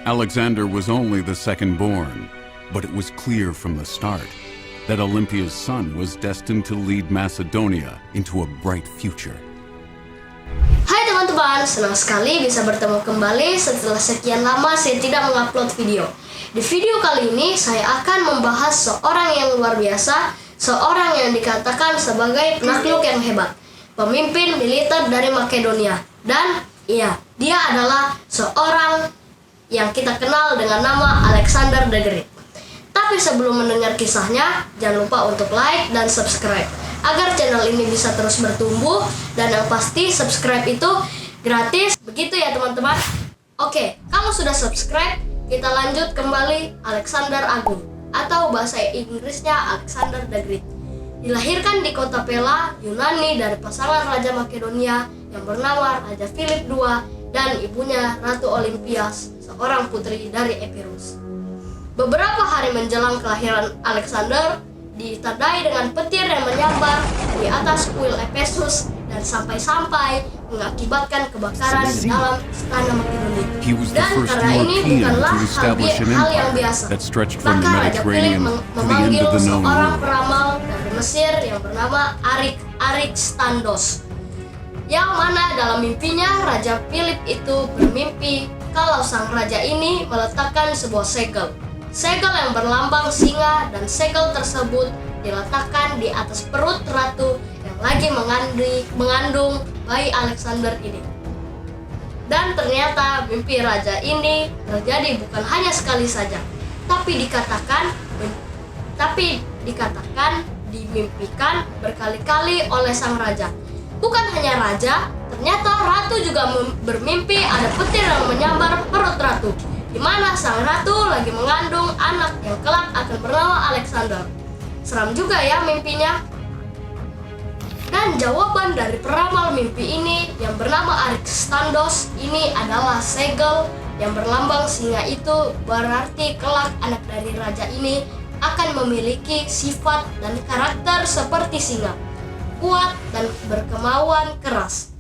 Alexander was only the second-born, but it was clear from the start that Olympia's son was destined to lead Macedonia into a bright future. Hai teman-teman, senang sekali bisa bertemu kembali setelah sekian lama saya tidak mengupload video. Di video kali ini saya akan membahas seorang yang luar biasa, seorang yang dikatakan sebagai penakluk yang hebat, pemimpin militer dari Makedonia. Dan iya, dia adalah seorang yang kita kenal dengan nama Alexander the Great. Tapi sebelum mendengar kisahnya, jangan lupa untuk like dan subscribe agar channel ini bisa terus bertumbuh, dan yang pasti subscribe itu gratis. Begitu ya teman-teman. Oke, kalau sudah subscribe, kita lanjut kembali. Alexander Agung, atau bahasa Inggrisnya Alexander the Great, dilahirkan di kota Pella, Yunani dari pasangan Raja Makedonia yang bernama Raja Philip II dan ibunya Ratu Olympias, seorang putri dari Epirus. Beberapa hari menjelang kelahiran Alexander, ditandai dengan petir yang menyambar di atas kuil Efesus dan sampai-sampai mengakibatkan kebakaran di dalam istana Makedonia. Dan karena ini bukanlah hal yang biasa, maka Raja Philip memanggil seorang peramal dari Mesir yang bernama Arixtandos, yang mana dalam mimpinya Raja Philip itu bermimpi kalau sang raja ini meletakkan sebuah segel yang berlambang singa, dan segel tersebut diletakkan di atas perut ratu yang lagi mengandung bayi Alexander ini. Dan ternyata mimpi raja ini terjadi bukan hanya sekali saja, tapi dikatakan dimimpikan berkali-kali oleh sang raja. Bukan hanya raja, ternyata ratu juga bermimpi ada petir yang menyambar perut ratu, di mana sang ratu lagi mengandung anak yang kelak akan bernama Alexander. Seram juga ya mimpinya. Dan jawaban dari peramal mimpi ini yang bernama Arixtandos ini adalah segel yang berlambang singa itu berarti kelak anak dari raja ini akan memiliki sifat dan karakter seperti singa, kuat dan berkemauan keras.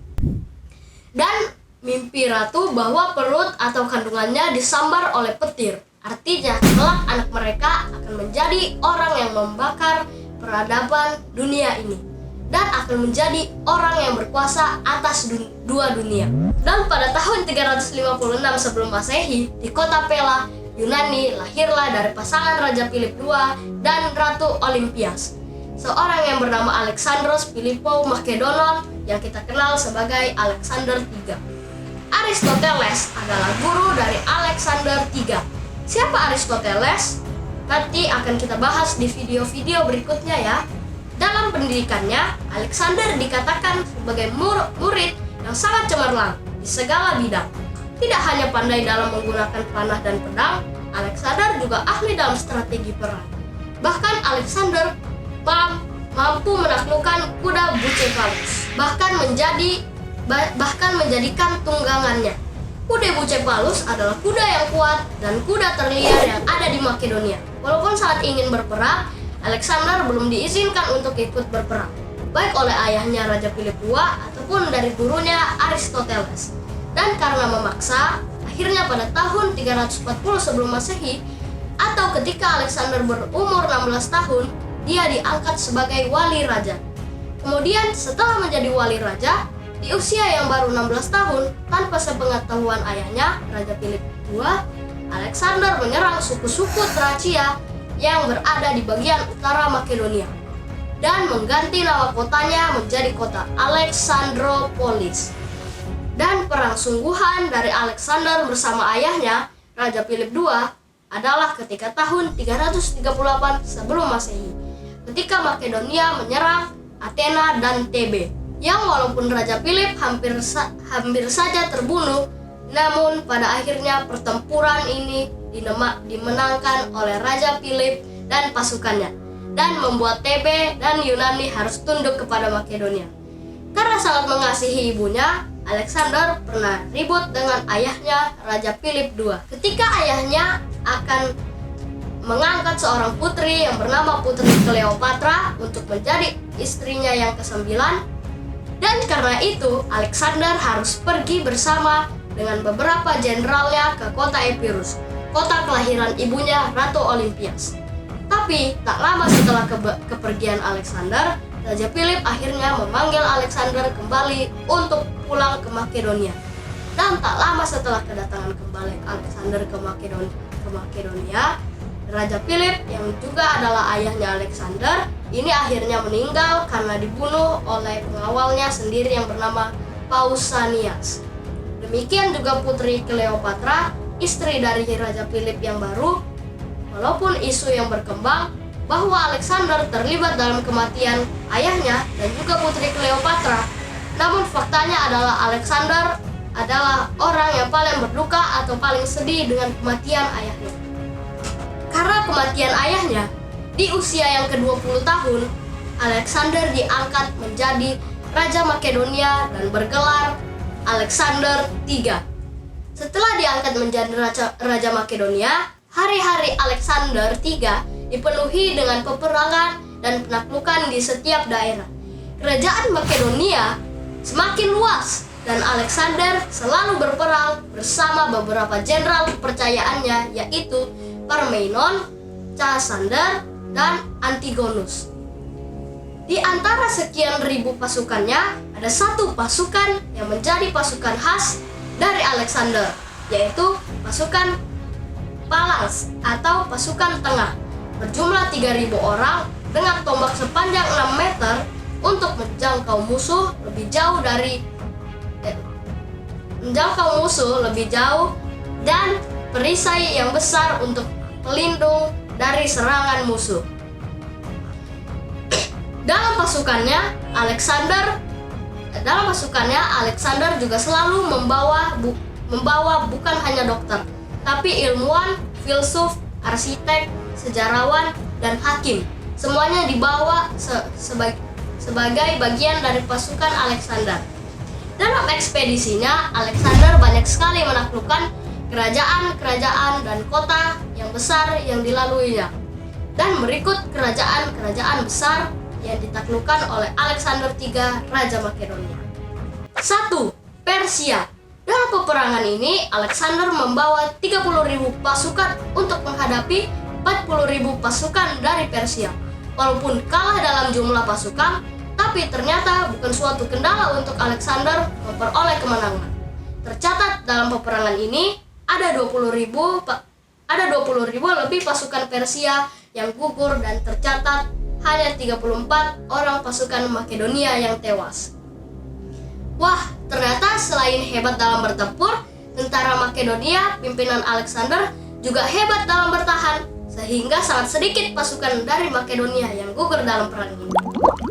Dan mimpi ratu bahwa perut atau kandungannya disambar oleh petir, artinya kelak anak mereka akan menjadi orang yang membakar peradaban dunia ini dan akan menjadi orang yang berkuasa atas dua dunia. Dan pada tahun 356 sebelum Masehi, di kota Pella, Yunani, lahirlah dari pasangan Raja Philip II dan Ratu Olympias seorang yang bernama Alexandros Philippou Makedonon yang kita kenal sebagai Alexander III. Aristoteles adalah guru dari Alexander III. Siapa Aristoteles? Nanti akan kita bahas di video-video berikutnya ya. Dalam pendidikannya, Alexander dikatakan sebagai murid yang sangat cemerlang di segala bidang. Tidak hanya pandai dalam menggunakan panah dan pedang, Alexander juga ahli dalam strategi perang. Bahkan Alexander mampu menaklukkan kuda Bucephalus, bahkan menjadikan tunggangannya. Kuda Bucephalus adalah kuda yang kuat dan kuda terliar yang ada di Makedonia. Walaupun saat ingin berperang, Alexander belum diizinkan untuk ikut berperang, baik oleh ayahnya Raja Philip II ataupun dari gurunya Aristoteles. Dan karena memaksa, akhirnya pada tahun 340 sebelum Masehi, atau ketika Alexander berumur 16 tahun, dia diangkat sebagai wali raja. Kemudian setelah menjadi wali raja, di usia yang baru 16 tahun, tanpa sepengetahuan ayahnya, Raja Philip II, Alexander menyerang suku-suku Tracia yang berada di bagian utara Makedonia dan mengganti nama kotanya menjadi kota Alexandropolis. Dan perang sungguhan dari Alexander bersama ayahnya, Raja Philip II, adalah ketika tahun 338 sebelum Masehi, ketika Makedonia menyerang Athena dan Thebe, yang walaupun Raja Philip hampir saja terbunuh, namun pada akhirnya pertempuran ini dimenangkan oleh Raja Philip dan pasukannya, dan membuat Thebe dan Yunani harus tunduk kepada Makedonia. Karena sangat mengasihi ibunya, Alexander pernah ribut dengan ayahnya Raja Philip II. Ketika ayahnya akan mengangkat seorang putri yang bernama Putri Cleopatra untuk menjadi istrinya yang ke-9, Dan karena itu, Alexander harus pergi bersama dengan beberapa jenderalnya ke kota Epirus, kota kelahiran ibunya Ratu Olympias. Tapi tak lama setelah kepergian Alexander, Raja Philip akhirnya memanggil Alexander kembali untuk pulang ke Makedonia. Dan tak lama setelah kedatangan kembali Alexander ke Makedonia, Raja Philip yang juga adalah ayahnya Alexander ini akhirnya meninggal karena dibunuh oleh pengawalnya sendiri yang bernama Pausanias. Demikian juga putri Cleopatra, istri dari Raja Philip yang baru. Walaupun isu yang berkembang bahwa Alexander terlibat dalam kematian ayahnya dan juga putri Cleopatra, namun faktanya adalah Alexander adalah orang yang paling berduka atau paling sedih dengan kematian ayahnya. Karena kematian ayahnya, di usia yang ke-20 tahun, Alexander diangkat menjadi Raja Makedonia dan bergelar Alexander III. Setelah diangkat menjadi Raja Makedonia, hari-hari Alexander III dipenuhi dengan peperangan dan penaklukan di setiap daerah. Kerajaan Makedonia semakin luas dan Alexander selalu berperang bersama beberapa jenderal kepercayaannya, yaitu Parmenon, Cassander, dan Antigonus. Di antara sekian ribu pasukannya, ada satu pasukan yang menjadi pasukan khas dari Alexander, yaitu pasukan Phalanx atau pasukan tengah, berjumlah 3.000 orang dengan tombak sepanjang 6 meter untuk menjangkau musuh lebih jauh dan perisai yang besar untuk pelindung dari serangan musuh. Dalam pasukannya Alexander juga selalu membawa bukan hanya dokter, tapi ilmuwan, filsuf, arsitek, sejarawan, dan hakim. Semuanya dibawa sebagai bagian dari pasukan Alexander. Dalam ekspedisinya, Alexander banyak sekali menaklukkan kerajaan-kerajaan dan kota yang besar yang dilaluinya. Dan berikut kerajaan-kerajaan besar yang ditaklukkan oleh Alexander III, Raja Makedonia. 1. Persia. Dalam peperangan ini, Alexander membawa 30.000 pasukan untuk menghadapi 40.000 pasukan dari Persia. Walaupun kalah dalam jumlah pasukan, tapi ternyata bukan suatu kendala untuk Alexander memperoleh kemenangan. Tercatat dalam peperangan ini, ada 20.000 lebih pasukan Persia yang gugur dan tercatat hanya 34 orang pasukan Makedonia yang tewas. Wah, ternyata selain hebat dalam bertempur, tentara Makedonia pimpinan Alexander juga hebat dalam bertahan, sehingga sangat sedikit pasukan dari Makedonia yang gugur dalam perang ini.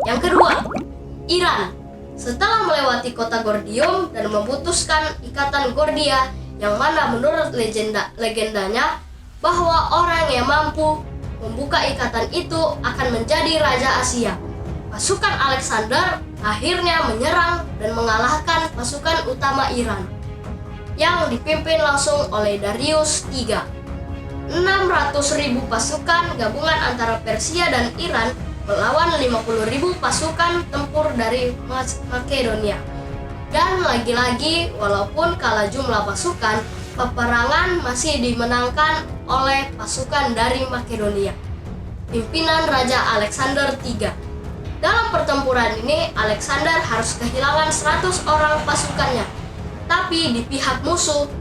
Yang kedua, Iran. Setelah melewati kota Gordium dan memutuskan ikatan Gordia, yang mana menurut legendanya bahwa orang yang mampu membuka ikatan itu akan menjadi Raja Asia. Pasukan Alexander akhirnya menyerang dan mengalahkan pasukan utama Iran yang dipimpin langsung oleh Darius III. 600.000 pasukan gabungan antara Persia dan Iran melawan 50.000 pasukan tempur dari Makedonia. Dan lagi-lagi, walaupun kalah jumlah pasukan, peperangan masih dimenangkan oleh pasukan dari Makedonia, pimpinan Raja Alexander III. Dalam pertempuran ini, Alexander harus kehilangan 100 orang pasukannya. Tapi di pihak musuh,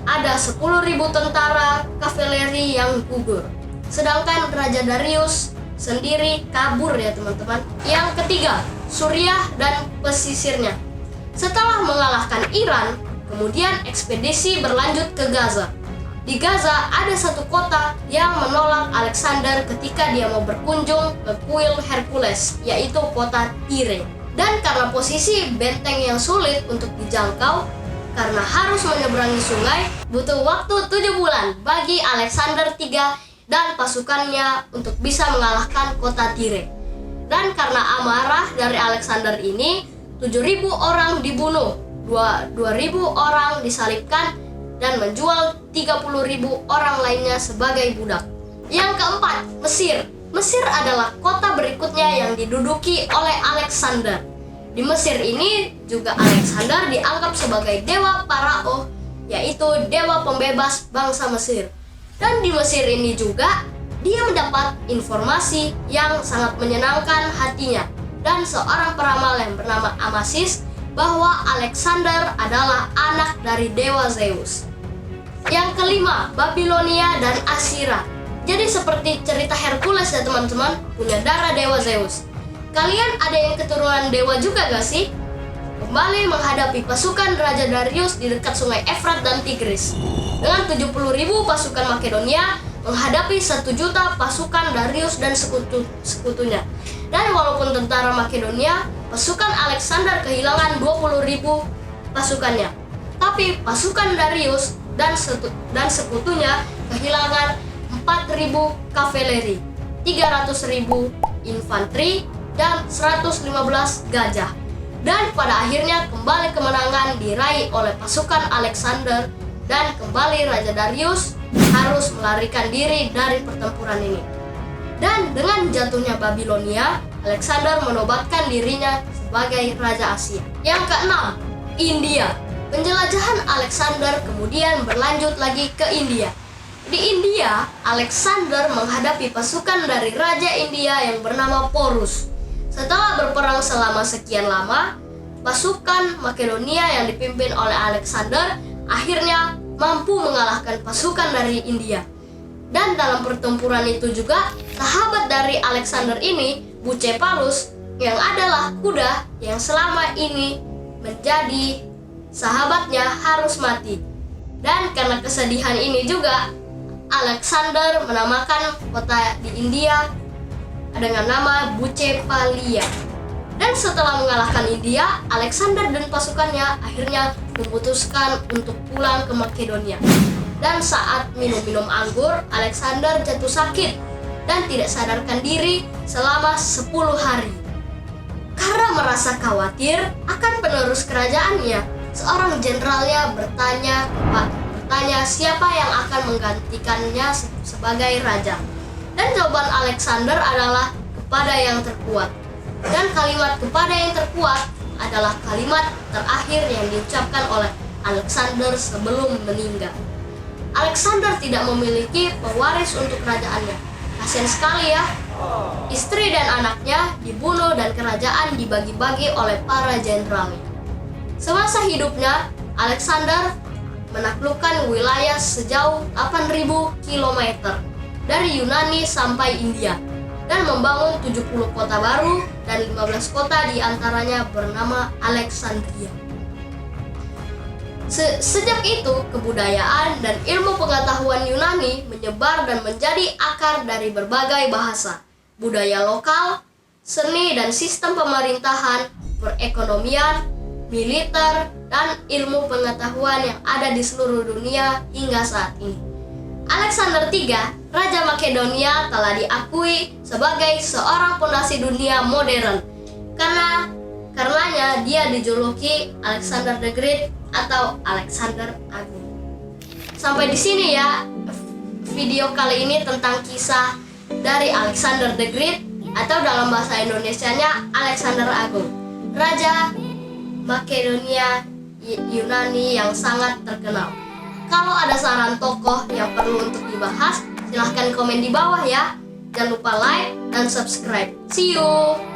ada 10.000 tentara kavaleri yang gugur. Sedangkan Raja Darius sendiri kabur ya teman-teman. Yang ketiga, Suriah dan pesisirnya. Setelah mengalahkan Iran, kemudian ekspedisi berlanjut ke Gaza. Di Gaza ada satu kota yang menolak Alexander ketika dia mau berkunjung ke kuil Hercules, yaitu kota Tyre. Dan karena posisi benteng yang sulit untuk dijangkau, karena harus menyeberangi sungai, butuh waktu 7 bulan bagi Alexander III dan pasukannya untuk bisa mengalahkan kota Tyre. Dan karena amarah dari Alexander ini, 7.000 orang dibunuh, 2.000 orang disalibkan, dan menjual 30.000 orang lainnya sebagai budak. Yang keempat, Mesir. Mesir adalah kota berikutnya yang diduduki oleh Alexander. Di Mesir ini juga Alexander dianggap sebagai dewa Parao, yaitu dewa pembebas bangsa Mesir. Dan di Mesir ini juga dia mendapat informasi yang sangat menyenangkan hatinya dan seorang peramal yang bernama Amasis bahwa Alexander adalah anak dari dewa Zeus. Yang kelima, Babilonia dan Asyria. Jadi seperti cerita Hercules ya teman-teman, punya darah dewa Zeus. Kalian ada yang keturunan dewa juga gak sih? Kembali menghadapi pasukan Raja Darius di dekat sungai Efrat dan Tigris. Dengan 70.000 pasukan Makedonia menghadapi 1 juta pasukan Darius dan sekutunya. Dan walaupun tentara Makedonia, pasukan Alexander kehilangan 20.000 pasukannya. Tapi pasukan Darius dan sekutunya kehilangan 4.000 kavaleri, 300.000 infanteri, dan 115 gajah. Dan pada akhirnya kembali kemenangan diraih oleh pasukan Alexander dan kembali Raja Darius harus melarikan diri dari pertempuran ini. Dan dengan jatuhnya Babilonia, Alexander menobatkan dirinya sebagai Raja Asia. Yang keenam, India. Penjelajahan Alexander kemudian berlanjut lagi ke India. Di India, Alexander menghadapi pasukan dari Raja India yang bernama Porus. Setelah berperang selama sekian lama, pasukan Makedonia yang dipimpin oleh Alexander akhirnya mampu mengalahkan pasukan dari India. Dan dalam pertempuran itu juga, sahabat dari Alexander ini, Bucephalus, yang adalah kuda yang selama ini menjadi sahabatnya harus mati. Dan karena kesedihan ini juga, Alexander menamakan kota di India dengan nama Bucephalia. Dan setelah mengalahkan India, Alexander dan pasukannya akhirnya memutuskan untuk pulang ke Makedonia. Dan saat minum-minum anggur, Alexander jatuh sakit dan tidak sadarkan diri selama 10 hari. Karena merasa khawatir akan penerus kerajaannya, seorang jenderalnya bertanya siapa yang akan menggantikannya sebagai raja. Dan jawaban Alexander adalah kepada yang terkuat. Dan kalimat kepada yang terkuat adalah kalimat terakhir yang diucapkan oleh Alexander sebelum meninggal. Alexander tidak memiliki pewaris untuk kerajaannya. Kasian sekali ya. Istri dan anaknya dibunuh dan kerajaan dibagi-bagi oleh para jenderalnya. Semasa hidupnya, Alexander menaklukkan wilayah sejauh 8.000 km dari Yunani sampai India dan membangun 70 kota baru dan 15 kota diantaranya bernama Alexandria. Sejak itu, kebudayaan dan ilmu pengetahuan Yunani menyebar dan menjadi akar dari berbagai bahasa, budaya lokal, seni dan sistem pemerintahan, perekonomian, militer, dan ilmu pengetahuan yang ada di seluruh dunia hingga saat ini. Alexander III, Raja Makedonia, telah diakui sebagai seorang pondasi dunia modern. Karenanya dia dijuluki Alexander the Great atau Alexander Agung. Sampai di sini ya video kali ini tentang kisah dari Alexander the Great atau dalam bahasa Indonesianya Alexander Agung, Raja Makedonia Yunani yang sangat terkenal. Kalau ada saran tokoh yang perlu untuk dibahas, silahkan komen di bawah ya. Jangan lupa like dan subscribe. See you!